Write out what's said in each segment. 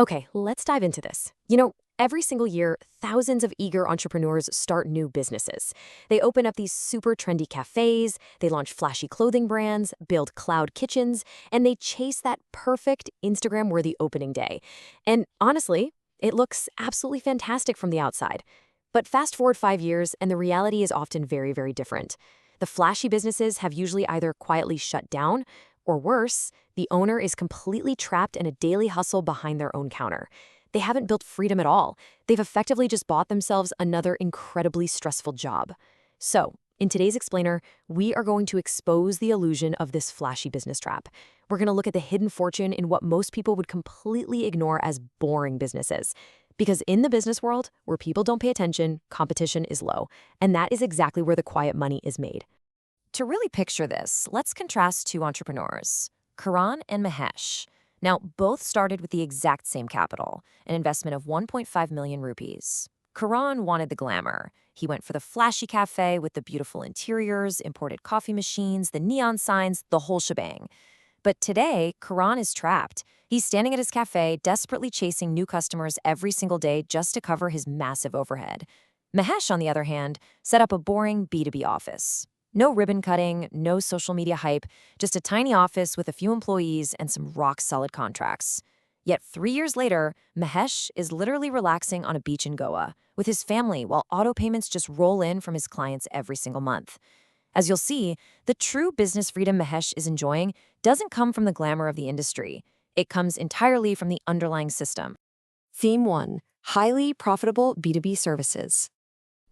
Okay, let's dive into this. Every single year, thousands of eager entrepreneurs start new businesses. They open up these super trendy cafes, they launch flashy clothing brands, build cloud kitchens, and they chase that perfect Instagram-worthy opening day. And honestly, it looks absolutely fantastic from the outside. But fast forward 5 years, and the reality is often very, very different. The flashy businesses have usually either quietly shut down, or worse, the owner is completely trapped in a daily hustle behind their own counter. They haven't built freedom at all. They've effectively just bought themselves another incredibly stressful job. So, in today's explainer, we are going to expose the illusion of this flashy business trap. We're going to look at the hidden fortune in what most people would completely ignore as boring businesses. Because in the business world, where people don't pay attention, competition is low. And that is exactly where the quiet money is made. To really picture this, let's contrast two entrepreneurs, Karan and Mahesh. Now, both started with the exact same capital, an investment of 1.5 million rupees. Karan wanted the glamour. He went for the flashy cafe with the beautiful interiors, imported coffee machines, the neon signs, the whole shebang. But today, Karan is trapped. He's standing at his cafe, desperately chasing new customers every single day just to cover his massive overhead. Mahesh, on the other hand, set up a boring B2B office. No ribbon cutting, no social media hype, just a tiny office with a few employees and some rock-solid contracts. Yet 3 years later, Mahesh is literally relaxing on a beach in Goa with his family while auto payments just roll in from his clients every single month. As you'll see, the true business freedom Mahesh is enjoying doesn't come from the glamour of the industry. It comes entirely from the underlying system. Theme 1. Highly profitable B2B services.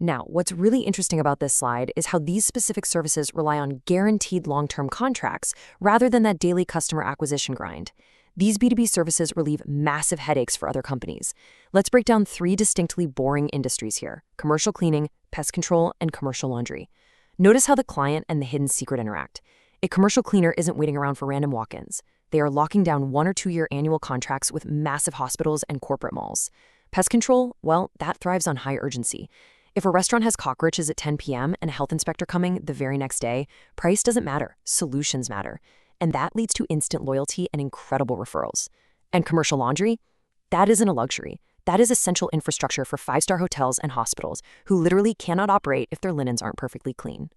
Now, what's really interesting about this slide is how these specific services rely on guaranteed long-term contracts rather than that daily customer acquisition grind. These B2B services relieve massive headaches for other companies. Let's break down 3 distinctly boring industries here: commercial cleaning, pest control, and commercial laundry. Notice how the client and the hidden secret interact. A commercial cleaner isn't waiting around for random walk-ins. They are locking down 1 or 2 year annual contracts with massive hospitals and corporate malls. Pest control, well, that thrives on high urgency. If a restaurant has cockroaches at 10 p.m. and a health inspector coming the very next day, price doesn't matter, solutions matter. And that leads to instant loyalty and incredible referrals. And commercial laundry? That isn't a luxury. That is essential infrastructure for 5-star hotels and hospitals who literally cannot operate if their linens aren't perfectly clean.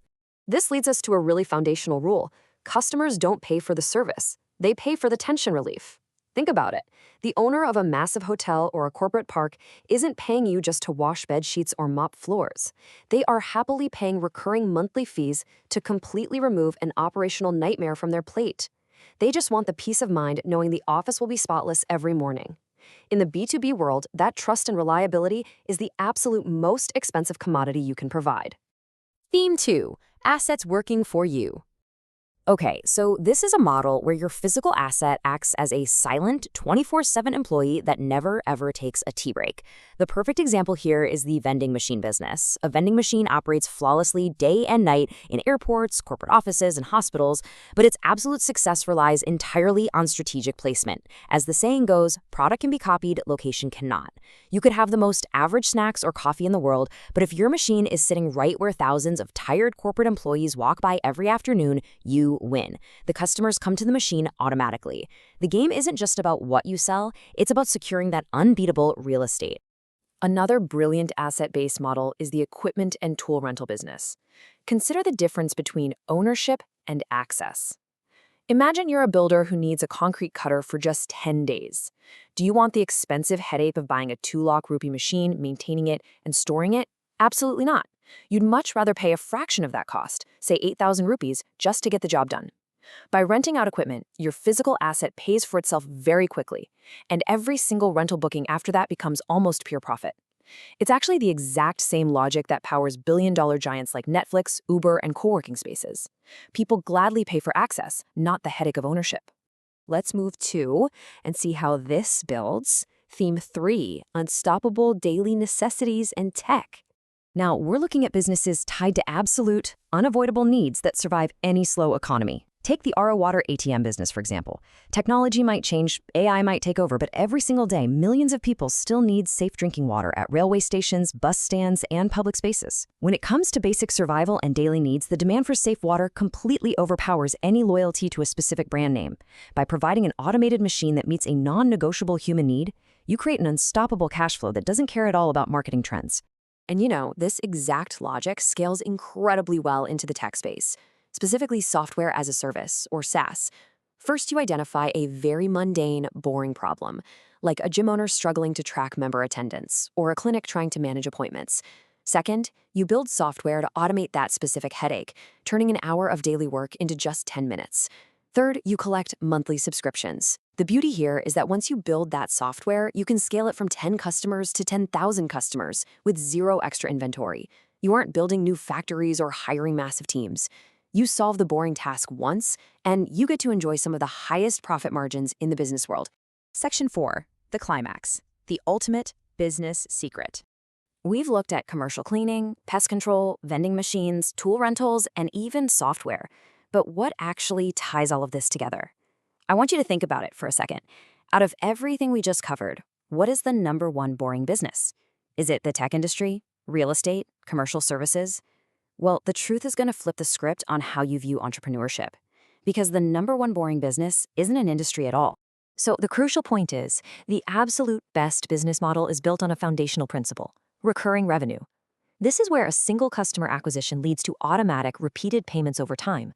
This leads us to a really foundational rule. Customers don't pay for the service. They pay for the tension relief. Think about it. The owner of a massive hotel or a corporate park isn't paying you just to wash bed sheets or mop floors. They are happily paying recurring monthly fees to completely remove an operational nightmare from their plate. They just want the peace of mind knowing the office will be spotless every morning. In the B2B world, that trust and reliability is the absolute most expensive commodity you can provide. Theme 2. Assets working for you. Okay, so this is a model where your physical asset acts as a silent 24/7 employee that never ever takes a tea break. The perfect example here is the vending machine business. A vending machine operates flawlessly day and night in airports, corporate offices, and hospitals, but its absolute success relies entirely on strategic placement. As the saying goes, product can be copied, location cannot. You could have the most average snacks or coffee in the world, but if your machine is sitting right where thousands of tired corporate employees walk by every afternoon, you win. The customers come to the machine automatically. The game isn't just about what you sell, it's about securing that unbeatable real estate. Another brilliant asset-based model is the equipment and tool rental business. Consider the difference between ownership and access. Imagine you're a builder who needs a concrete cutter for just 10 days. Do you want the expensive headache of buying a 2-lakh rupee machine, maintaining it, and storing it? Absolutely not. You'd much rather pay a fraction of that cost, say 8,000 rupees, just to get the job done. By renting out equipment, your physical asset pays for itself very quickly, and every single rental booking after that becomes almost pure profit. It's actually the exact same logic that powers billion-dollar giants like Netflix, Uber, and co-working spaces. People gladly pay for access, not the headache of ownership. Let's move to and see how this builds. Theme 3, unstoppable daily necessities and tech. Now, we're looking at businesses tied to absolute, unavoidable needs that survive any slow economy. Take the Water ATM business, for example. Technology might change, AI might take over, but every single day, millions of people still need safe drinking water at railway stations, bus stands, and public spaces. When it comes to basic survival and daily needs, the demand for safe water completely overpowers any loyalty to a specific brand name. By providing an automated machine that meets a non-negotiable human need, You create an unstoppable cash flow that doesn't care at all about marketing trends. And this exact logic scales incredibly well into the tech space, specifically software as a service, or SaaS. First, you identify a very mundane, boring problem, like a gym owner struggling to track member attendance, or a clinic trying to manage appointments. Second, you build software to automate that specific headache, turning an hour of daily work into just 10 minutes. Third, you collect monthly subscriptions. The beauty here is that once you build that software, you can scale it from 10 customers to 10,000 customers with zero extra inventory. You aren't building new factories or hiring massive teams. You solve the boring task once, and you get to enjoy some of the highest profit margins in the business world. Section 4, the climax, the ultimate business secret. We've looked at commercial cleaning, pest control, vending machines, tool rentals, and even software. But what actually ties all of this together? I want you to think about it for a second. Out of everything we just covered, what is the number one boring business? Is it the tech industry, real estate, commercial services? Well, the truth is going to flip the script on how you view entrepreneurship. Because the number one boring business isn't an industry at all. So the crucial point is, the absolute best business model is built on a foundational principle: recurring revenue. This is where a single customer acquisition leads to automatic, repeated payments over time.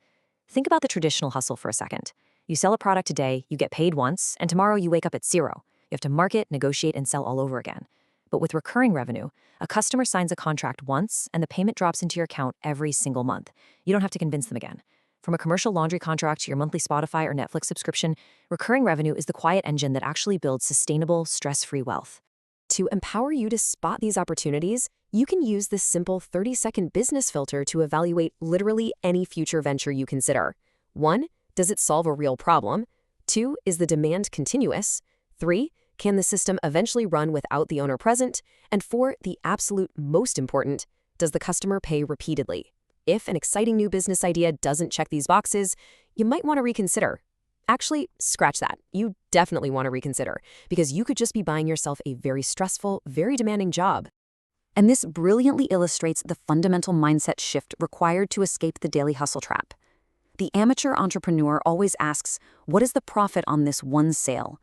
Think about the traditional hustle for a second. You sell a product today, you get paid once, and tomorrow you wake up at zero. You have to market, negotiate, and sell all over again. But with recurring revenue, a customer signs a contract once, and the payment drops into your account every single month. You don't have to convince them again. From a commercial laundry contract to your monthly Spotify or Netflix subscription, recurring revenue is the quiet engine that actually builds sustainable, stress-free wealth. To empower you to spot these opportunities, you can use this simple 30-second business filter to evaluate literally any future venture you consider. 1. Does it solve a real problem? 2. Is the demand continuous? 3. Can the system eventually run without the owner present? And 4. The absolute most important, does the customer pay repeatedly? If an exciting new business idea doesn't check these boxes, you might want to reconsider. Actually, scratch that. You definitely want to reconsider, because you could just be buying yourself a very stressful, very demanding job. And this brilliantly illustrates the fundamental mindset shift required to escape the daily hustle trap. The amateur entrepreneur always asks, what is the profit on this one sale?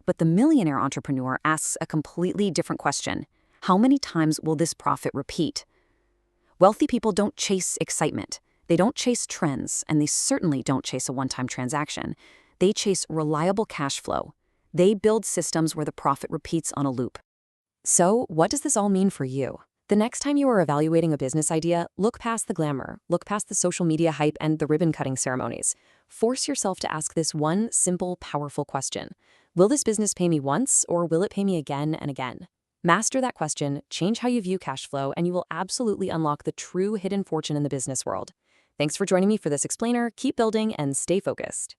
But the millionaire entrepreneur asks a completely different question. How many times will this profit repeat? Wealthy people don't chase excitement. They don't chase trends, and they certainly don't chase a one-time transaction. They chase reliable cash flow. They build systems where the profit repeats on a loop. So, what does this all mean for you? The next time you are evaluating a business idea, look past the glamour, look past the social media hype and the ribbon-cutting ceremonies. Force yourself to ask this one simple, powerful question. Will this business pay me once, or will it pay me again and again? Master that question, change how you view cash flow, and you will absolutely unlock the true hidden fortune in the business world. Thanks for joining me for this explainer. Keep building and stay focused.